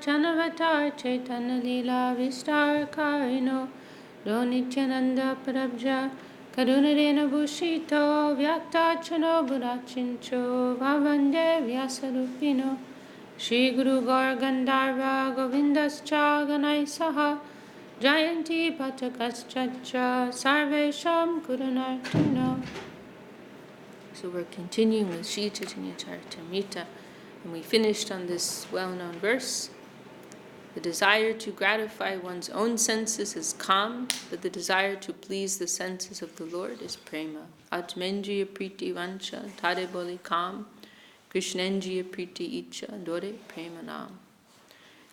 Chanavatar Chaitanya Leela Vistar Karino Do Nityananda Parabja Karunarena Bhushito Vyakta Burachincho Vavande Vyasadupino Shri Guru Gaur Gandharva Govindascha Ganai Saha Jayanti Patakascha Sarvesham Kurunartino. So we're continuing with Sri Chaitanya Charitamrita, and we finished on this well-known verse. The desire to gratify one's own senses is kam, but the desire to please the senses of the Lord is prema. Atmendriya priti vancha tade boli kam, krishnendriya priti icha dore prema nam.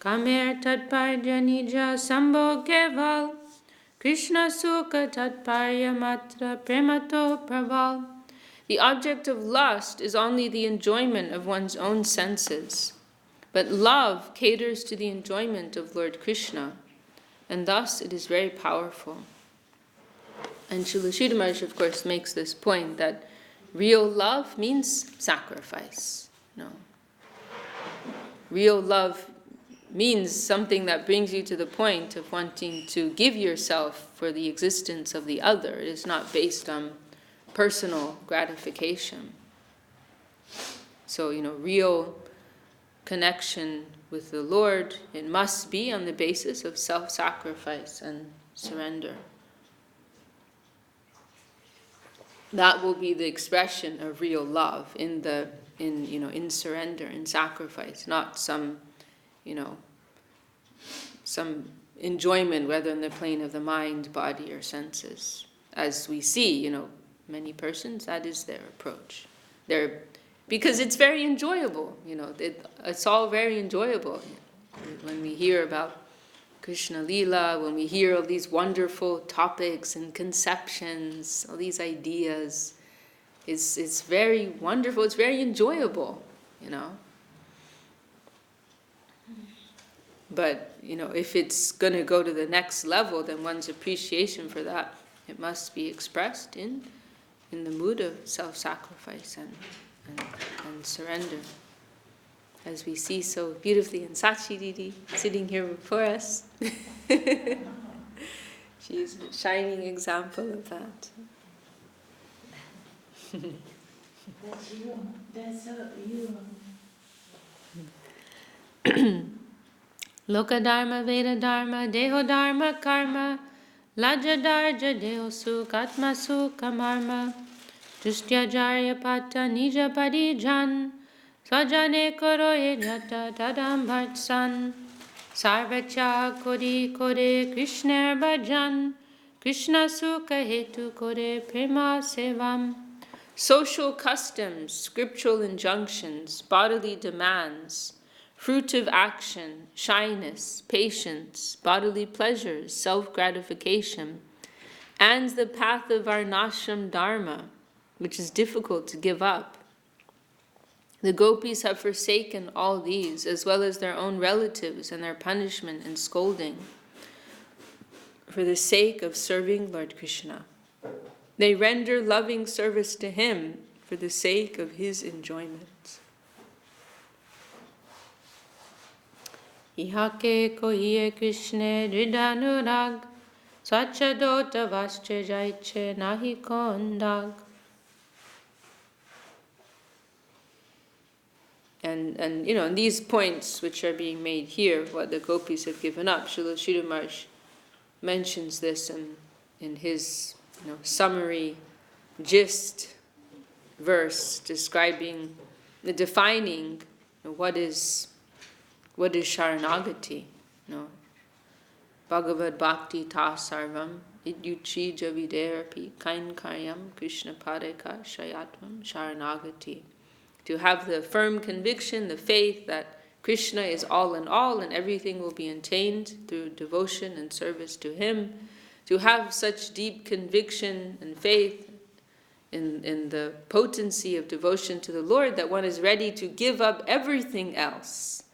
Kamer tatparya nija sambho keval, Krishna sukha tatparya matra premato praval. The object of lust is only the enjoyment of one's own senses, but love caters to the enjoyment of Lord Krishna, and thus it is very powerful. And Srila Sridhar Maharaj, of course, makes this point that real love means sacrifice. No. Real love means something that brings you to the point of wanting to give yourself for the existence of the other. It is not based on personal gratification. So, real connection with the Lord, it must be on the basis of self-sacrifice and surrender. That will be the expression of real love in surrender, in sacrifice, not some enjoyment, whether in the plane of the mind, body, or senses. As we see, many persons, that is their approach. Because it's very enjoyable, it's all very enjoyable. When we hear about Krishna Leela, when we hear all these wonderful topics and conceptions, all these ideas, it's very wonderful, it's very enjoyable, But, if it's going to go to the next level, then one's appreciation for that, it must be expressed in the mood of self-sacrifice and surrender. As we see so beautifully in Ch.Ch Didi sitting here before us. She's a shining example of that. That's you. That's you. Lokadharma, Vedadharma, Dehodharma, Karma, Lajadarja, Deho Sukha, Atma Sukha, Marma, Justyajarya Pata, Nija Padijan, Svajane Koroye Jata, Tadam Bhartsan, Sarvacha Kori Kore, Krishna Bhajan, Krishna Sukha Hetu Kore, Prema Sevam. Social customs, scriptural injunctions, bodily demands, fruit of action, shyness, patience, bodily pleasures, self-gratification, and the path of Varnashram Dharma, which is difficult to give up. The gopis have forsaken all these, as well as their own relatives and their punishment and scolding, for the sake of serving Lord Krishna. They render loving service to him for the sake of his enjoyment. Ihake kohiye Krishna Ridanurag, Swachadota Vasche Jaiche Nahi Kondag. And in these points which are being made here, what the gopis have given up, Srila Sridhar Maharaj mentions this in his summary gist verse describing, defining what is Sharanagati. Bhagavad Bhakti ta sarvam idyuchi javiderapi kain karyam Krishna padeka shayatvam Sharanagati. To have the firm conviction, the faith that Krishna is all in all and everything will be attained through devotion and service to him. To have such deep conviction and faith in the potency of devotion to the Lord that one is ready to give up everything else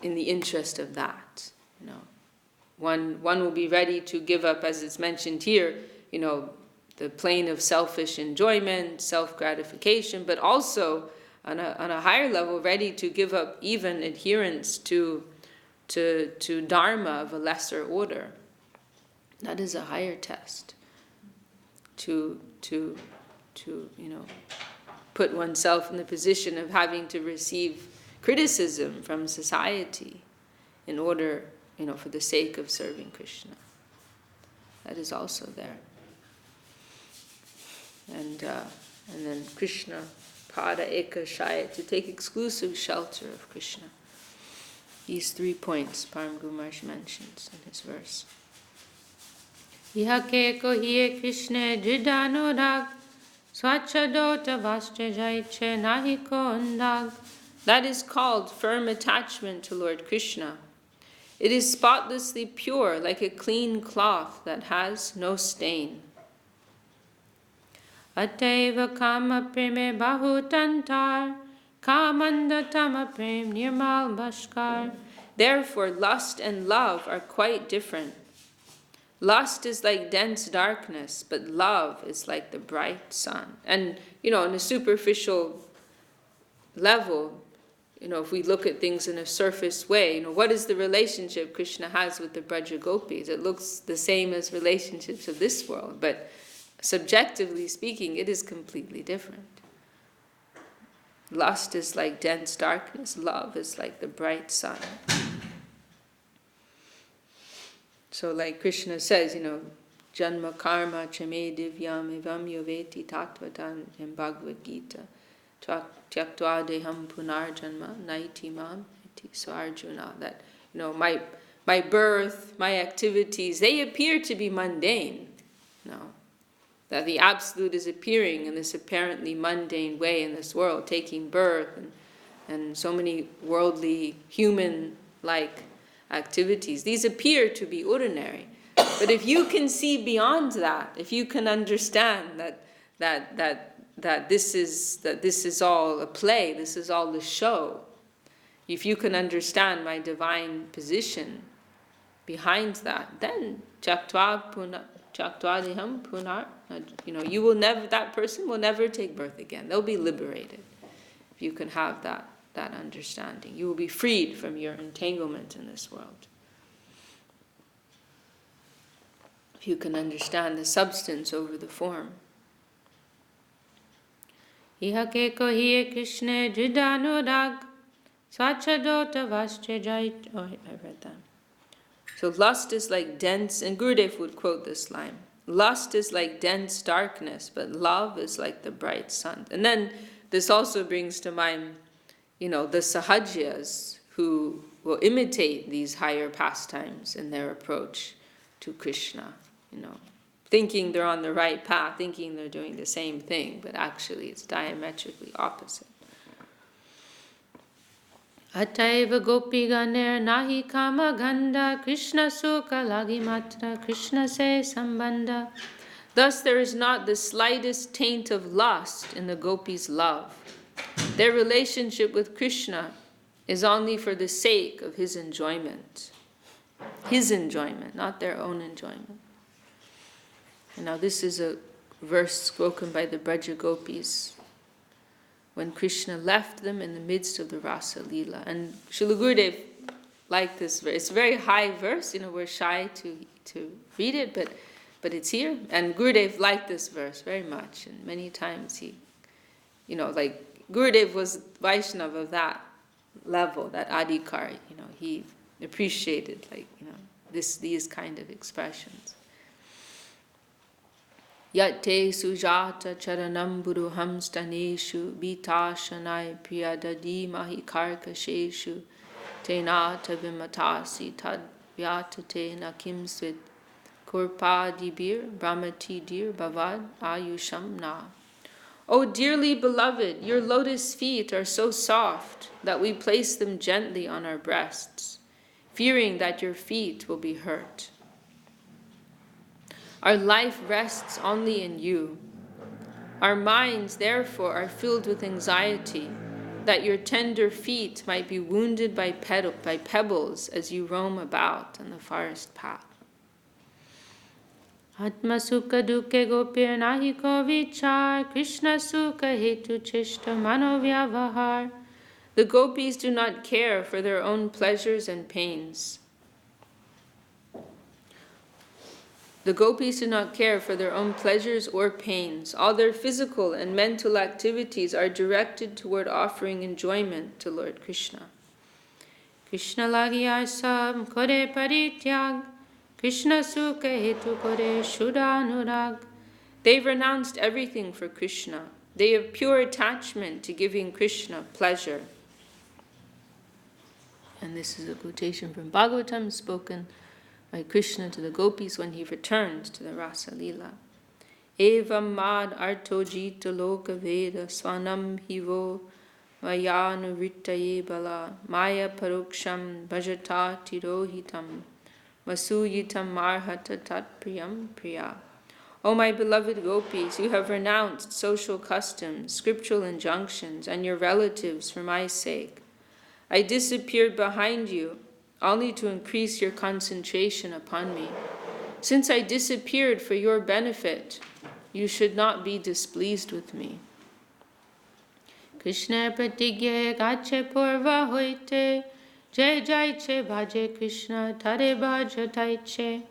in the interest of that. One will be ready to give up, as it's mentioned here, the plane of selfish enjoyment, self-gratification, but also on a higher level, ready to give up even adherence to dharma of a lesser order. That is a higher test. To put oneself in the position of having to receive criticism from society in order, for the sake of serving Krishna. That is also there. And then Krishna, Pada Eka Shaya, to take exclusive shelter of Krishna. These 3 points Param Guru Maharaj mentions in his verse. Vishakha kohiye Krishna Jidano Swachadota Vastejaiche Nahiko Undag. That is called firm attachment to Lord Krishna. It is spotlessly pure, like a clean cloth that has no stain. Ateva kama preme bahutantar, kamanda tama prem nirmal bashkar. Therefore, lust and love are quite different. Lust is like dense darkness, but love is like the bright sun. And, in a superficial level, if we look at things in a surface way, what is the relationship Krishna has with the Braja Gopis? It looks the same as relationships of this world, but subjectively speaking, it is completely different. Lust is like dense darkness, love is like the bright sun. So like Krishna says, Janma karma chame divyam evam yoveti tattvatan in Bhagavad Gita. Tyaktva deham punar janma naiti mam iti. So Arjuna, that, my birth, my activities, they appear to be mundane. That the Absolute is appearing in this apparently mundane way in this world, taking birth and so many worldly, human-like activities. These appear to be ordinary. But if you can see beyond that, if you can understand that this is all a play, this is all a show, if you can understand my divine position behind that, then Ch.Ch, Chaktwadiham punar, you will never, that person will never take birth again. They'll be liberated if you can have that understanding. You will be freed from your entanglement in this world. If you can understand the substance over the form. Ihake kohiye Krishna jidanurag swachadota vastejait. Oh, I read that. So lust is like dense, and Gurudev would quote this line, lust is like dense darkness, but love is like the bright sun. And then this also brings to mind, the Sahajyas who will imitate these higher pastimes in their approach to Krishna, thinking they're on the right path, thinking they're doing the same thing, but actually it's diametrically opposite. Ataiva gopi ganer nahi kama ganda Krishna sukha lagi matra Krishna se sambandha. Thus there is not the slightest taint of lust in the gopis' love. Their relationship with Krishna is only for the sake of his enjoyment. His enjoyment, not their own enjoyment. And now this is a verse spoken by the Braja Gopis when Krishna left them in the midst of the Rasa Leela. And Srila Gurudev liked this verse. It's a very high verse, we're shy to read it, but it's here. And Gurudev liked this verse very much. And many times he, Gurudev was Vaishnava of level, that adhikar, he appreciated these kind of expressions. Yatte sujata charanam buruham staneshu vitashanai priyadadi mahikarkasheshu tenata vimatasi tad vyatate nakim swit kurpadibir brahmatidir bavad ayusham na. O dearly beloved, your lotus feet are so soft that we place them gently on our breasts, fearing that your feet will be hurt. Our life rests only in you. Our minds, therefore, are filled with anxiety that your tender feet might be wounded by pebbles as you roam about on the forest path. Atma sukha dukkhe gopir nahi ko vichar, Krishna sukha hetu chishta mano vyavahar. The gopis do not care for their own pleasures and pains. The gopis do not care for their own pleasures or pains. All their physical and mental activities are directed toward offering enjoyment to Lord Krishna. Krishna lagiyar sab kore parityag, Krishna sukha hetu kore shuddhanurag. They've renounced everything for Krishna. They have pure attachment to giving Krishna pleasure. And this is a quotation from Bhagavatam spoken by Krishna to the gopis when he returned to the Rasa Leela. Evam mad arto jita loka veda swanam hivo mayanu rittaye bala maya paroksham bhajata tirohitam masuyitam marhata tat priyam priya. O my beloved gopis, you have renounced social customs, scriptural injunctions, and your relatives for my sake. I disappeared behind you, only to increase your concentration upon me. Since I disappeared for your benefit, you should not be displeased with me. Krishna pratigya gache purva hoite, Ch.Ch bhaje Krishna tare bhajatai.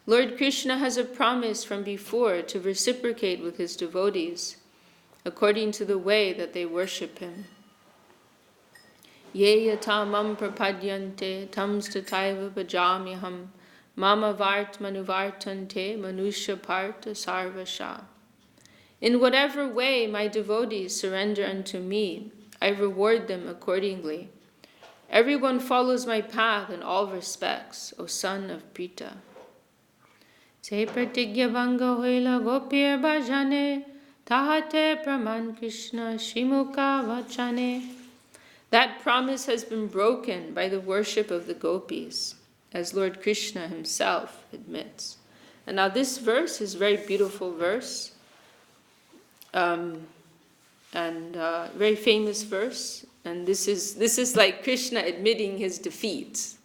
Lord Krishna has a promise from before to reciprocate with his devotees, according to the way that they worship him. Ye yata mam prapadyante tam stataiva bhajamyaham mama vart manuvartante manusha parta sarvasha. In whatever way my devotees surrender unto me, I reward them accordingly. Everyone follows my path in all respects, O son of Prita. Se pratigya bhanga hoila gopir bhajane, tahate praman Krishna shrimukha vachane. That promise has been broken by the worship of the gopis, as Lord Krishna himself admits. And now this verse is a very beautiful verse, and very famous verse. And this is like Krishna admitting his defeat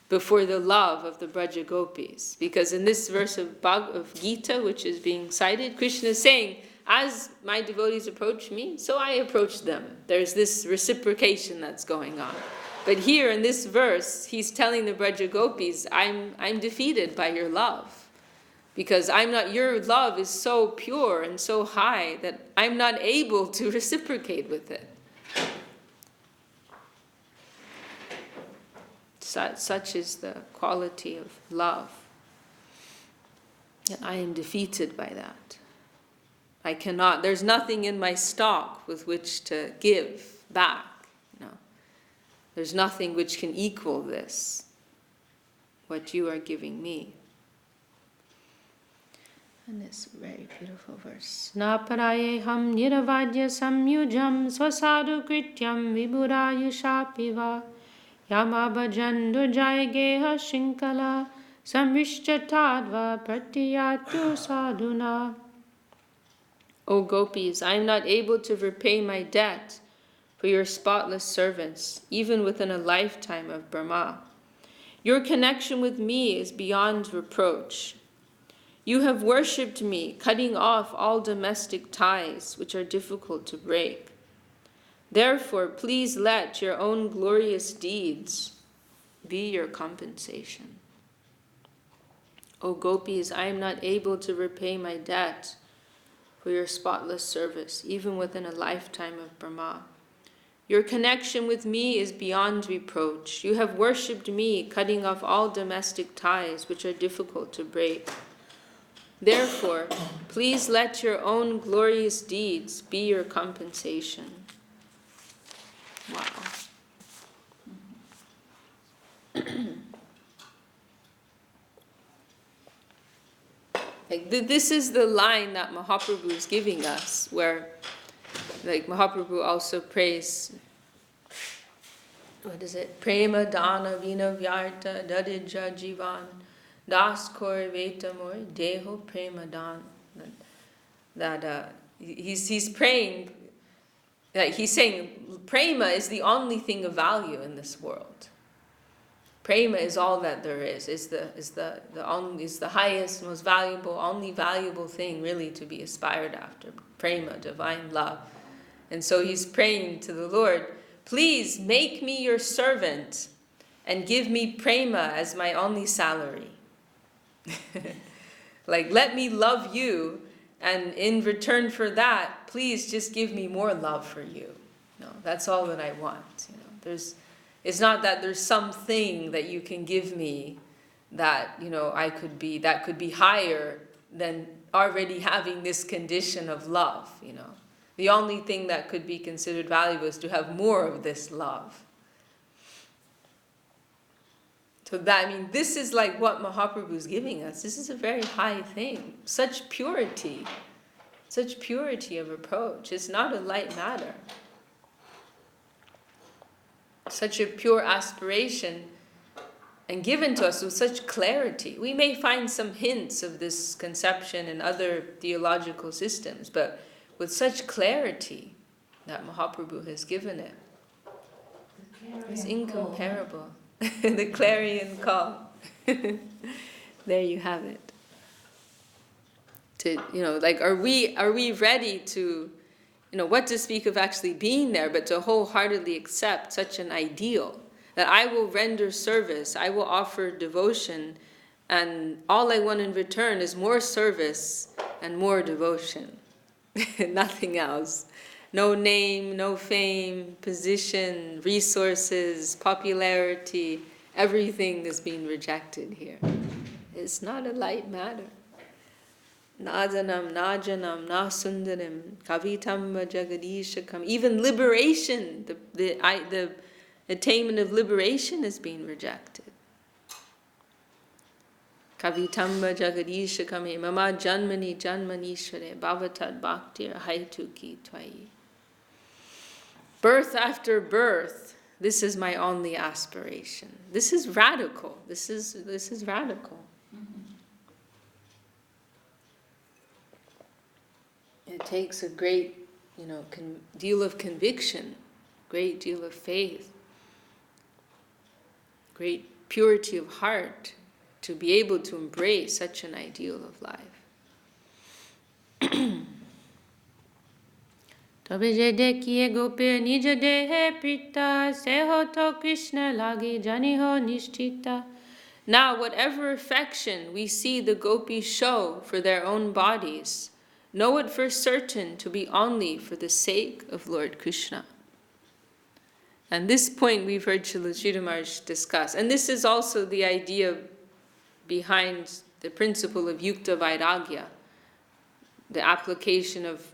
before the love of the Braja gopis. Because in this verse of Gita, which is being cited, Krishna is saying, as my devotees approach me, so I approach them. There's this reciprocation that's going on. But here in this verse, he's telling the Braja gopis, I'm defeated by your love. Because your love is so pure and so high that I'm not able to reciprocate with it. Such is the quality of love. I am defeated by that. I cannot, there's nothing in my stock with which to give back. No. There's nothing which can equal this, what you are giving me. And this very beautiful verse. Naparayeham niravadya samyujam swasadu krityam vibhurayushapiva yamabhajan durjayegeha shinkala samvishthatadva pratyatu sadhuna. O gopis, I am not able to repay my debt for your spotless servants, even within a lifetime of Brahma. Your connection with me is beyond reproach. You have worshipped me, cutting off all domestic ties which are difficult to break. Therefore, please let your own glorious deeds be your compensation. O gopis, I am not able to repay my debt for your spotless service, even within a lifetime of Brahma. Your connection with me is beyond reproach. You have worshipped me, cutting off all domestic ties which are difficult to break. Therefore, please let your own glorious deeds be your compensation. Wow. This is the line that Mahaprabhu is giving us, where Mahaprabhu also prays, what is it? Prema dana vina vyarta dadija jivan das kore vetamor deho prema dan. That he's praying, he's saying prema is the only thing of value in this world. Prema is all that there is. Is the highest, most valuable, only valuable thing really to be aspired after. Prema, divine love. And so he's praying to the Lord, please make me your servant and give me prema as my only salary. Like, let me love you, and in return for that, please just give me more love for you. No, that's all that I want. It's not that there's something that you can give me that that could be higher than already having this condition of love. The only thing that could be considered valuable is to have more of this love. So this is like what Mahaprabhu is giving us. This is a very high thing. Such purity of approach. It's not a light matter. Such a pure aspiration, and given to us with such clarity. We may find some hints of this conception in other theological systems, but with such clarity that Mahaprabhu has given it. It's incomparable. The clarion call. There you have it. Are we ready to, what to speak of actually being there, but to wholeheartedly accept such an ideal, that I will render service, I will offer devotion, and all I want in return is more service and more devotion. Nothing else. No name, no fame, position, resources, popularity, everything is being rejected here. It's not a light matter. Nadanam, najanam, nasundaram, kavitam jagadishakam. Even liberation, the attainment of liberation is being rejected. Kavitamba jagadishakame mama janmani janmanishware bhavatad bhaktir haituki twayi. Birth after birth, this is my only aspiration. This is radical. This is radical. It takes a great, deal of conviction, great deal of faith, great purity of heart to be able to embrace such an ideal of life. Tobe je dekhiye gope nij dehe prita seho to Krishna lagi janiho nishtita. Now, whatever affection we see the gopis show for their own bodies, know it for certain to be only for the sake of Lord Krishna. And this point we've heard Srila Sridhar Maharaj discuss. And this is also the idea behind the principle of Yukta Vairagya, the application of